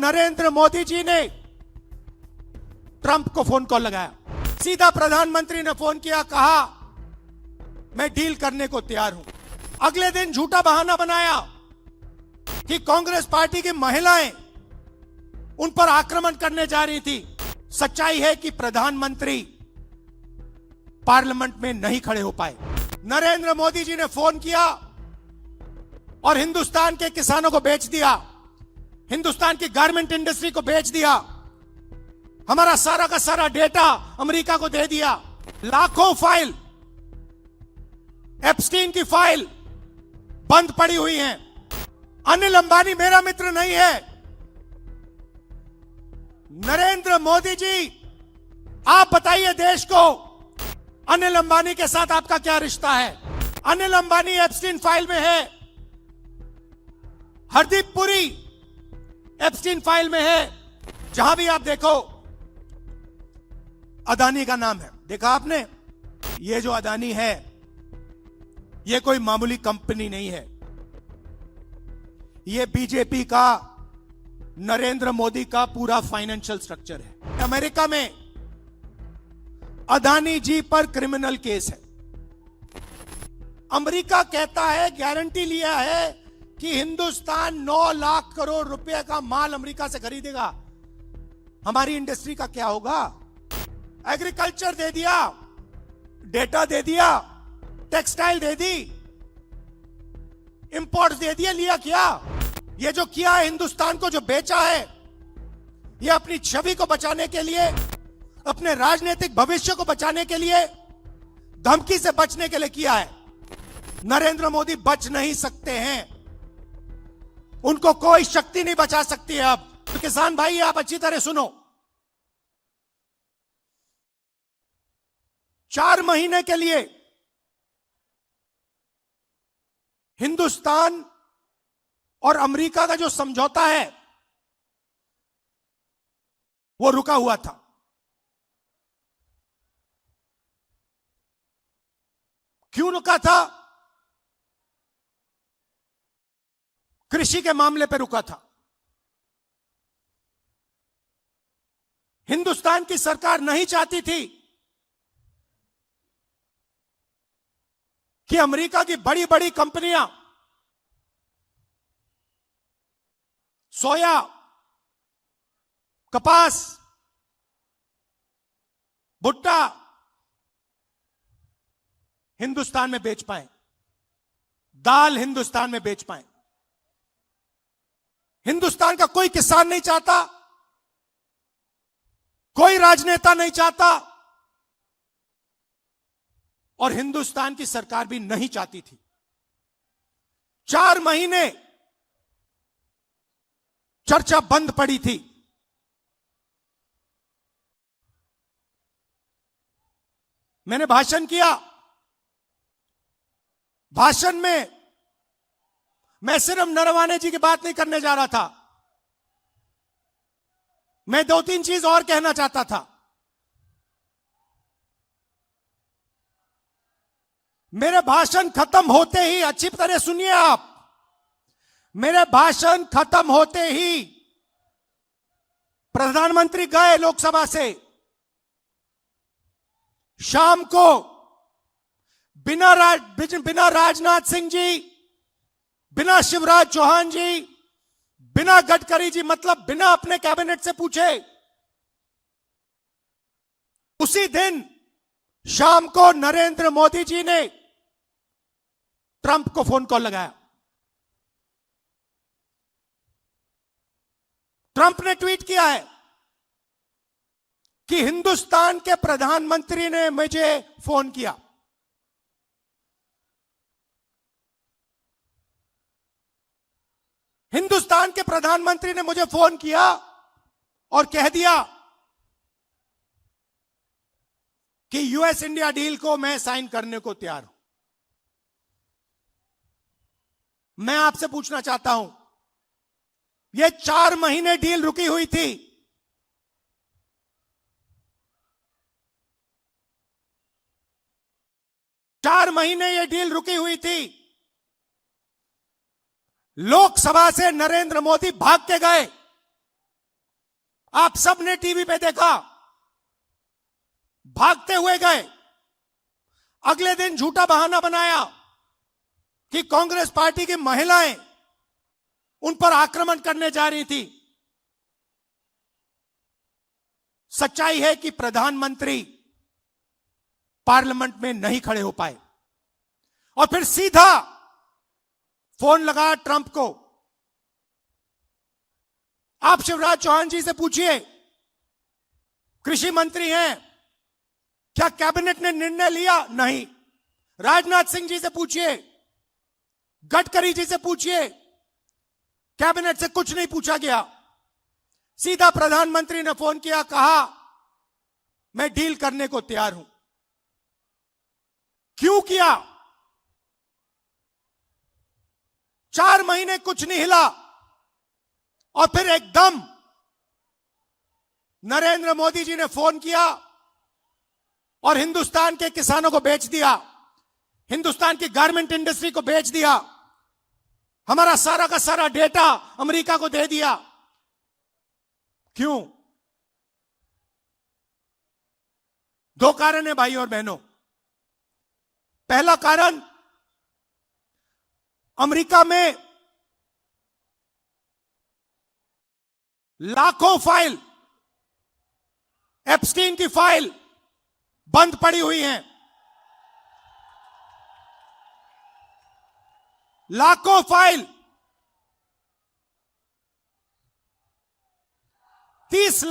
नरेंद्र मोदी जी ने ट्रंप को phone call लगाया। सीधा प्रधानमंत्री ने फोन किया, कहा मैं डील करने को तैयार हूं। अगले दिन झूठा बहाना बनाया कि कांग्रेस पार्टी की महिलाएं उन पर आक्रमण करने जा रही थी। सच्चाई है कि प्रधानमंत्री पार्लियामेंट में नहीं खड़े हो पाए। नरेंद्र मोदी जी ने फोन किया और हिंदुस्तान के किसानों को बेच दिया, हिंदुस्तान की गारमेंट इंडस्ट्री को बेच दिया, हमारा सारा का सारा डेटा अमेरिका को दे दिया। लाखों फाइल, एप्स्टीन की फाइल बंद पड़ी हुई हैं। अनिल अंबानी मेरा मित्र नहीं है। नरेंद्र मोदी जी, आप बताइए देश को, अनिल अंबानी के साथ आपका क्या रिश्ता है? अनिल अंबानी एप्स्टीन फाइल में है, हरदीप पुरी एप्स्टीन फाइल में है। जहां भी आप देखो अदानी का नाम है। देखा आपने, ये जो अदानी है ये कोई मामूली कंपनी नहीं है। ये बीजेपी का, नरेंद्र मोदी का पूरा फाइनेंशियल स्ट्रक्चर है। अमेरिका में अदानी जी पर क्रिमिनल केस है। अमेरिका कहता है, गारंटी लिया है कि हिंदुस्तान 9 लाख करोड़ रुपए का माल अमेरिका से खरीदेगा। हमारी इंडस्ट्री का क्या होगा? एग्रीकल्चर दे दिया, डेटा दे दिया, टेक्सटाइल दे दी, इंपोर्ट्स दे दिया। लिया क्या? ये जो किया है, हिंदुस्तान को जो बेचा है, ये अपनी छवि को बचाने के लिए, अपने राजनीतिक भविष्य को बचाने के लिए, धमकी से बचने के लिए किया है। नरेंद्र मोदी बच नहीं सकते हैं, उनको कोई शक्ति नहीं बचा सकती है। अब तो किसान भाई, आप अच्छी तरह सुनो। 4 महीने के लिए हिंदुस्तान और अमेरिका का जो समझौता है वो रुका हुआ था। क्यों रुका था? कृषि के मामले पर रुका था। हिंदुस्तान की सरकार नहीं चाहती थी कि अमेरिका की बड़ी बड़ी कंपनियां सोया, कपास, भुट्टा हिंदुस्तान में बेच पाए, दाल हिंदुस्तान में बेच पाए। हिंदुस्तान का कोई किसान नहीं चाहता, कोई राजनेता नहीं चाहता, और हिंदुस्तान की सरकार भी नहीं चाहती थी। 4 महीने चर्चा बंद पड़ी थी। मैंने भाषण किया। भाषण में मैं सिर्फ नरवाने जी की बात नहीं करने जा रहा था, मैं 2-3 चीज और कहना चाहता था। मेरे भाषण खत्म होते ही, अच्छी तरह सुनिए आप, मेरे भाषण खत्म होते ही प्रधानमंत्री गए लोकसभा से। शाम को बिना राजनाथ सिंह जी, बिना शिवराज चौहान जी, बिना गडकरी जी, मतलब बिना अपने कैबिनेट से पूछे, उसी दिन शाम को नरेंद्र मोदी जी ने ट्रंप को फोन कॉल लगाया। ट्रंप ने ट्वीट किया है कि हिंदुस्तान के प्रधानमंत्री ने मुझे फोन किया। हिंदुस्तान के प्रधानमंत्री ने मुझे फोन किया और कह दिया कि यूएस इंडिया डील को मैं साइन करने को तैयार हूं। मैं आपसे पूछना चाहता हूं, यह 4 महीने डील रुकी हुई थी। चार महीने यह डील रुकी हुई थी। लोकसभा से नरेंद्र मोदी भाग के गए। आप सब ने टीवी पे देखा, भागते हुए गए। अगले दिन झूठा बहाना बनाया कि कांग्रेस पार्टी की महिलाएं उन पर आक्रमण करने जा रही थी। सच्चाई है कि प्रधानमंत्री पार्लियामेंट में नहीं खड़े हो पाए और फिर सीधा फोन लगा ट्रंप को। आप शिवराज चौहान जी से पूछिए, कृषि मंत्री हैं, क्या कैबिनेट ने निर्णय लिया? नहीं। राजनाथ सिंह जी से पूछिए, गडकरी जी से पूछिए, कैबिनेट से कुछ नहीं पूछा गया। सीधा प्रधानमंत्री ने फोन किया, कहा मैं डील करने को तैयार हूं। क्यों किया? 4 महीने कुछ नहीं हिला और फिर एकदम नरेंद्र मोदी जी ने फोन किया और हिंदुस्तान के किसानों को बेच दिया, हिंदुस्तान की गारमेंट इंडस्ट्री को बेच दिया, हमारा सारा का सारा डेटा अमेरिका को दे दिया। क्यों? 2 कारण है भाई और बहनों। पहला कारण, अमेरिका में लाखों फाइल, एप्स्टीन की फाइल बंद पड़ी हुई हैं। लाखों फाइल, 30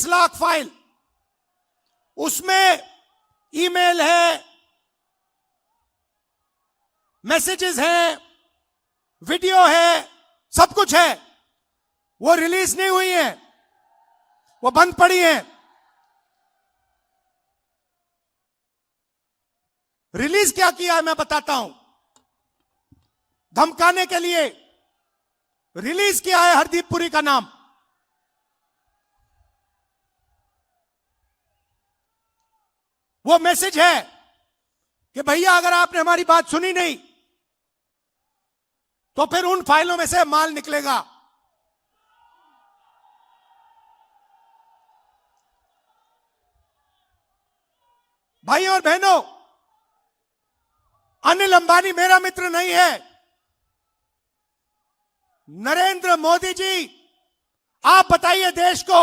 लाख फाइल, उसमें ईमेल है, मैसेजेस हैं, वीडियो है, सब कुछ है। वो रिलीज नहीं हुई है, वो बंद पड़ी है। रिलीज क्या किया है मैं बताता हूं। धमकाने के लिए रिलीज किया है हरदीप पुरी का नाम। वो मैसेज है कि भैया अगर आपने हमारी बात सुनी नहीं तो फिर उन फाइलों में से माल निकलेगा। भाई और बहनों, अनिल अंबानी मेरा मित्र नहीं है। नरेंद्र मोदी जी, आप बताइए देश को,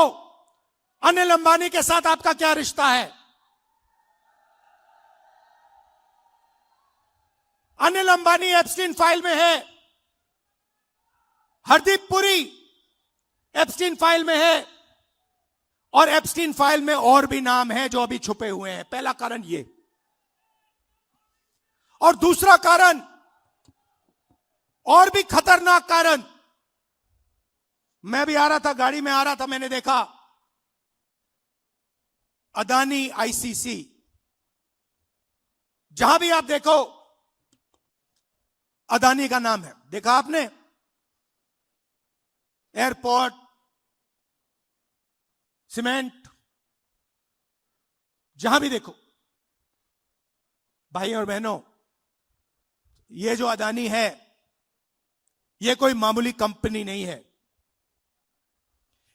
अनिल अंबानी के साथ आपका क्या रिश्ता है? अनिल अंबानी एप्स्टीन फाइल में है, हरदीप पुरी एप्स्टीन फाइल में है, और एप्स्टीन फाइल में और भी नाम हैं जो अभी छुपे हुए हैं। पहला कारण ये। और दूसरा कारण, और भी खतरनाक कारण, मैं भी आ रहा था, गाड़ी में आ रहा था, मैंने देखा अदानी आईसीसी, जहां भी आप देखो अदानी का नाम है। देखा आपने? एयरपोर्ट, सीमेंट, जहां भी देखो। भाई और बहनों, ये जो अदानी है, ये कोई मामूली कंपनी नहीं है।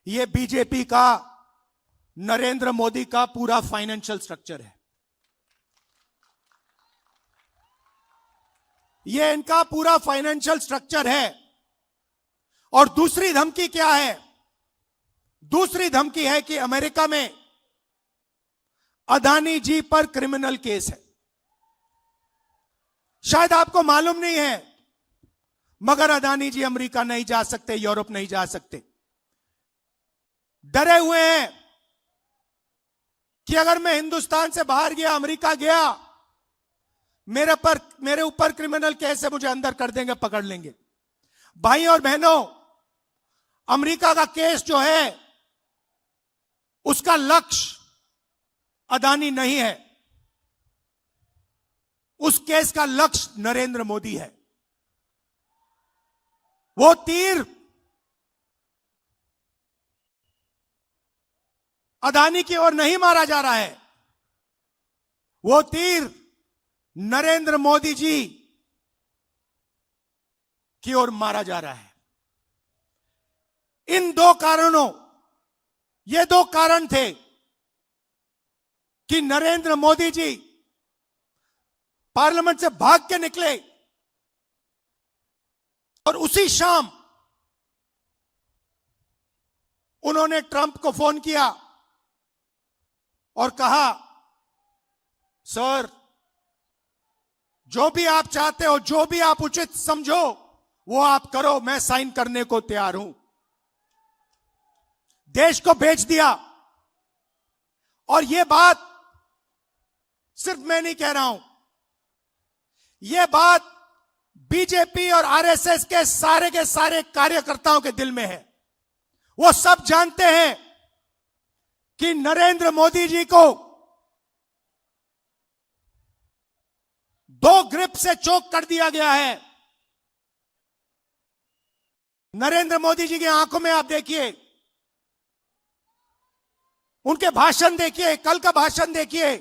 ये बीजेपी का, नरेंद्र मोदी का पूरा फाइनेंशियल स्ट्रक्चर है। ये इनका पूरा फाइनेंशियल स्ट्रक्चर है। और दूसरी धमकी क्या है? दूसरी धमकी है कि अमेरिका में अदानी जी पर क्रिमिनल केस है। शायद आपको मालूम नहीं है, मगर अदानी जी अमेरिका नहीं जा सकते, यूरोप नहीं जा सकते। डरे हुए हैं कि अगर मैं हिंदुस्तान से बाहर गया, अमेरिका गया, मेरे ऊपर क्रिमिनल केस है, मुझे अंदर कर देंगे, पकड़ लेंगे। भाई और बहनों, अमेरिका का केस जो है, उसका लक्ष्य अदानी नहीं है। उस केस का लक्ष्य नरेंद्र मोदी है। वो तीर अदानी की ओर नहीं मारा जा रहा है, वो तीर नरेंद्र मोदी जी की ओर मारा जा रहा है। इन दो कारणों, ये दो कारण थे कि नरेंद्र मोदी जी पार्लियामेंट से भाग के निकले और उसी शाम उन्होंने ट्रंप को फोन किया और कहा, सर जो भी आप चाहते हो, जो भी आप उचित समझो वो आप करो, मैं साइन करने को तैयार हूं। देश को बेच दिया। और यह बात सिर्फ मैं नहीं कह रहा हूं, यह बात बीजेपी और आरएसएस के सारे कार्यकर्ताओं के दिल में है। वो सब जानते हैं कि नरेंद्र मोदी जी को दो ग्रिप से चोक कर दिया गया है। नरेंद्र मोदी जी की आंखों में आप देखिए, उनके भाषण देखिए, कल का भाषण देखिए,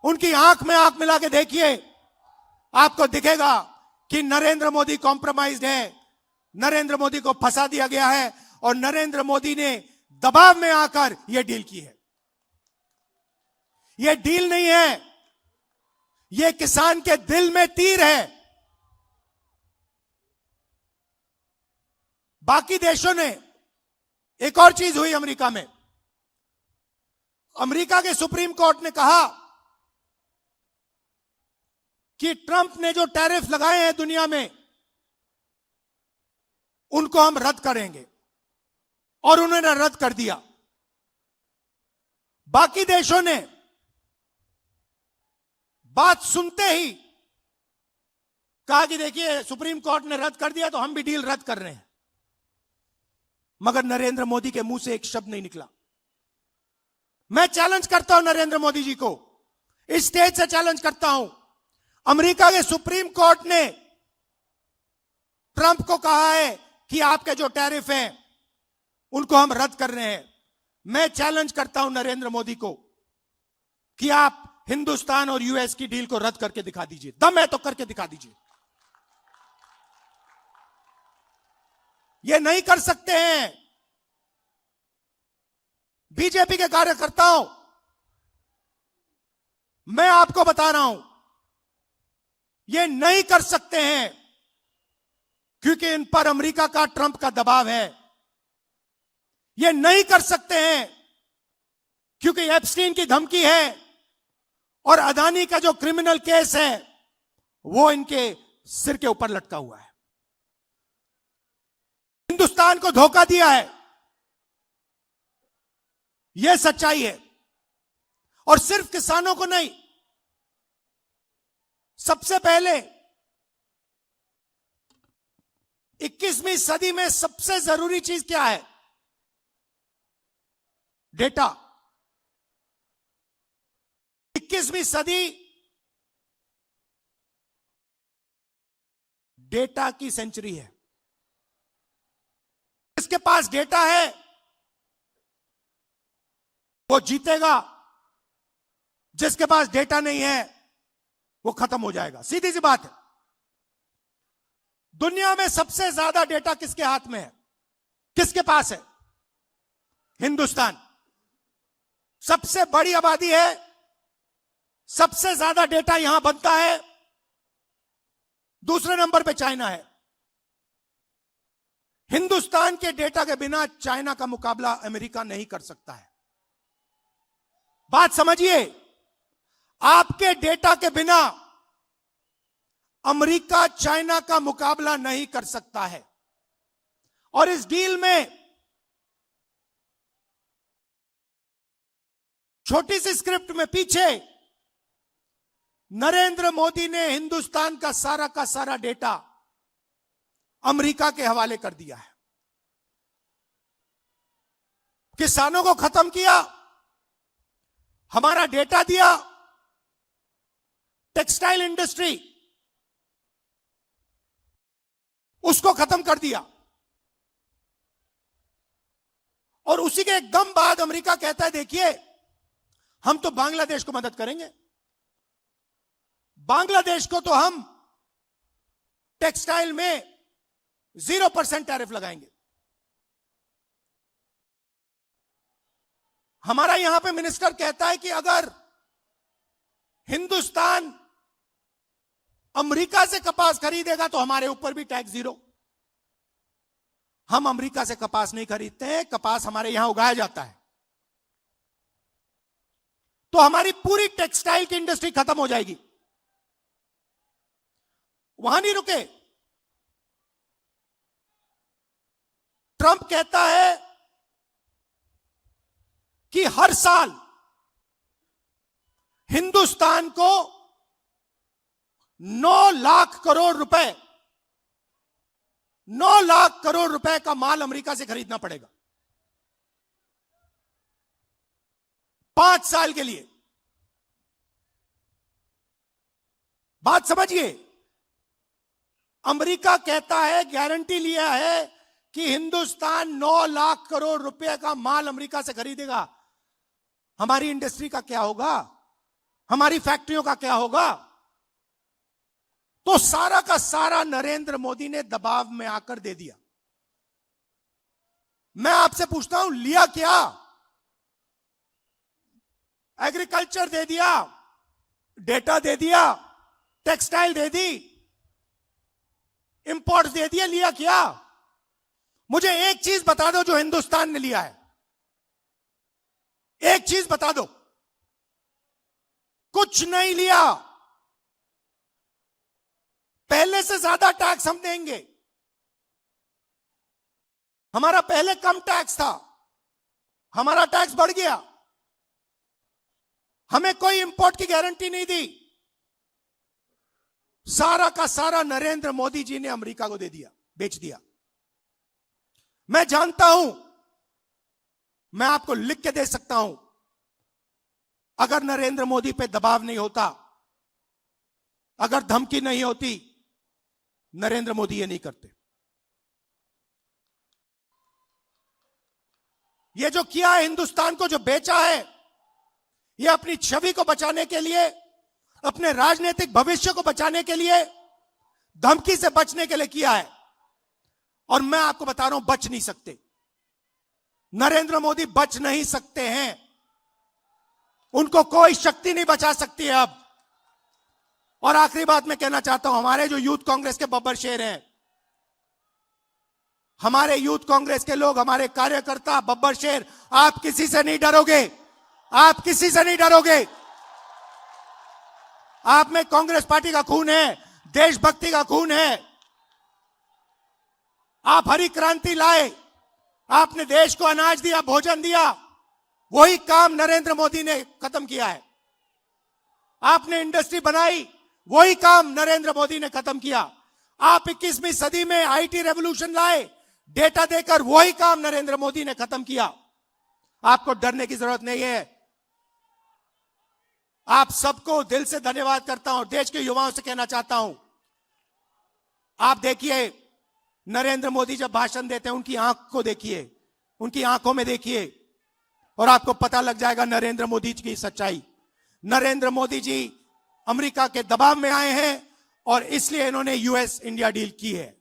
उनकी आंख में आंख मिला के देखिए, आपको दिखेगा कि नरेंद्र मोदी कॉम्प्रोमाइज्ड है, नरेंद्र मोदी को फंसा दिया गया है और नरेंद्र मोदी ने दबाव में आकर यह डील की है। यह डील नहीं है, यह किसान के दिल में तीर है। बाकी देशों ने, एक और चीज हुई अमेरिका में, अमेरिका के सुप्रीम कोर्ट ने कहा कि ट्रंप ने जो टैरिफ लगाए हैं दुनिया में, उनको हम रद्द करेंगे, और उन्होंने रद्द कर दिया। बाकी देशों ने बात सुनते ही कहा कि देखिए सुप्रीम कोर्ट ने रद्द कर दिया तो हम भी डील रद्द कर रहे हैं। मगर नरेंद्र मोदी के मुंह से एक शब्द नहीं निकला। मैं चैलेंज करता हूं नरेंद्र मोदी जी को, इस स्टेज से चैलेंज करता हूं। अमेरिका के सुप्रीम कोर्ट ने ट्रंप को कहा है कि आपके जो टैरिफ हैं उनको हम रद्द कर रहे हैं। मैं चैलेंज करता हूं नरेंद्र मोदी को कि आप हिंदुस्तान और यूएस की डील को रद्द करके दिखा दीजिए। दम है तो करके दिखा दीजिए। ये नहीं कर सकते हैं। बीजेपी के कार्यकर्ताओं, मैं आपको बता रहा हूं, ये नहीं कर सकते हैं क्योंकि इन पर अमेरिका का, ट्रंप का दबाव है। ये नहीं कर सकते हैं क्योंकि एप्स्टीन की धमकी है और अदानी का जो क्रिमिनल केस है वो इनके सिर के ऊपर लटका हुआ है। हिंदुस्तान को धोखा दिया है, यह सच्चाई है। और सिर्फ किसानों को नहीं, सबसे पहले 21वीं सदी में सबसे जरूरी चीज क्या है? डेटा। 21वीं सदी डेटा की सेंचुरी है। जिसके पास डेटा है वो जीतेगा, जिसके पास डेटा नहीं है वो खत्म हो जाएगा। सीधी सी बात है। दुनिया में सबसे ज्यादा डेटा किसके हाथ में है? किसके पास है? हिंदुस्तान। सबसे बड़ी आबादी है, सबसे ज्यादा डेटा यहां बनता है। दूसरे नंबर पे चाइना है। हिंदुस्तान के डेटा के बिना चाइना का मुकाबला अमेरिका नहीं कर सकता है। बात समझिए, आपके डेटा के बिना अमेरिका चाइना का मुकाबला नहीं कर सकता है। और इस डील में छोटी सी स्क्रिप्ट में पीछे नरेंद्र मोदी ने हिंदुस्तान का सारा डेटा अमेरिका के हवाले कर दिया है। किसानों को खत्म किया, हमारा डेटा दिया, टेक्सटाइल इंडस्ट्री उसको खत्म कर दिया। और उसी के एकदम बाद अमेरिका कहता है देखिए हम तो बांग्लादेश को मदद करेंगे। बांग्लादेश को तो हम टेक्सटाइल में 0% टैरिफ लगाएंगे। हमारा यहां पे मिनिस्टर कहता है कि अगर हिंदुस्तान अमेरिका से कपास खरीदेगा तो हमारे ऊपर भी टैक्स जीरो। हम अमेरिका से कपास नहीं खरीदते हैं, कपास हमारे यहां उगाया जाता है। तो हमारी पूरी टेक्सटाइल की इंडस्ट्री खत्म हो जाएगी। वहां नहीं रुके। ट्रंप कहता है कि हर साल हिंदुस्तान को 9 लाख करोड़ रुपए 9 लाख करोड़ रुपए का माल अमेरिका से खरीदना पड़ेगा 5 साल के लिए। बात समझिए, अमेरिका कहता है, गारंटी लिया है कि हिंदुस्तान 9 लाख करोड़ रुपए का माल अमेरिका से खरीदेगा। हमारी इंडस्ट्री का क्या होगा? हमारी फैक्ट्रियों का क्या होगा? तो सारा का सारा नरेंद्र मोदी ने दबाव में आकर दे दिया। मैं आपसे पूछता हूं, लिया क्या? एग्रीकल्चर दे दिया, डेटा दे दिया, टेक्सटाइल दे दी, इंपोर्ट्स दे दिया, लिया क्या? मुझे एक चीज बता दो जो हिंदुस्तान ने लिया है। एक चीज बता दो। कुछ नहीं लिया। पहले से ज्यादा टैक्स हम देंगे। हमारा पहले कम टैक्स था, हमारा टैक्स बढ़ गया। हमें कोई इंपोर्ट की गारंटी नहीं दी। सारा का सारा नरेंद्र मोदी जी ने अमेरिका को दे दिया, बेच दिया। मैं जानता हूं, मैं आपको लिख के दे सकता हूं, अगर नरेंद्र मोदी पे दबाव नहीं होता, अगर धमकी नहीं होती, नरेंद्र मोदी ये नहीं करते। ये जो किया है, हिंदुस्तान को जो बेचा है, ये अपनी छवि को बचाने के लिए, अपने राजनीतिक भविष्य को बचाने के लिए, धमकी से बचने के लिए किया है। और मैं आपको बता रहा हूं, बच नहीं सकते। नरेंद्र मोदी बच नहीं सकते हैं। उनको कोई शक्ति नहीं बचा सकती है अब। और आखिरी बात मैं कहना चाहता हूं, हमारे जो यूथ कांग्रेस के बब्बर शेर हैं, हमारे यूथ कांग्रेस के लोग, हमारे कार्यकर्ता बब्बर शेर, आप किसी से नहीं डरोगे। आप किसी से नहीं डरोगे। आप में कांग्रेस पार्टी का खून है, देशभक्ति का खून है। आप हरी क्रांति लाए, आपने देश को अनाज दिया, भोजन दिया। वही काम नरेंद्र मोदी ने खत्म किया है। आपने इंडस्ट्री बनाई, वही काम नरेंद्र मोदी ने खत्म किया। आप 21वीं सदी में आईटी रेवोल्यूशन लाए, डेटा देकर, वही काम नरेंद्र मोदी ने खत्म किया। आपको डरने की जरूरत नहीं है। आप सबको दिल से धन्यवाद करता हूं। देश के युवाओं से कहना चाहता हूं, आप देखिए, नरेंद्र मोदी जब भाषण देते हैं, उनकी आंख को देखिए, उनकी आंखों में देखिए, और आपको पता लग जाएगा नरेंद्र मोदी जी की सच्चाई। नरेंद्र मोदी जी अमेरिका के दबाव में आए हैं और इसलिए इन्होंने यूएस इंडिया डील की है।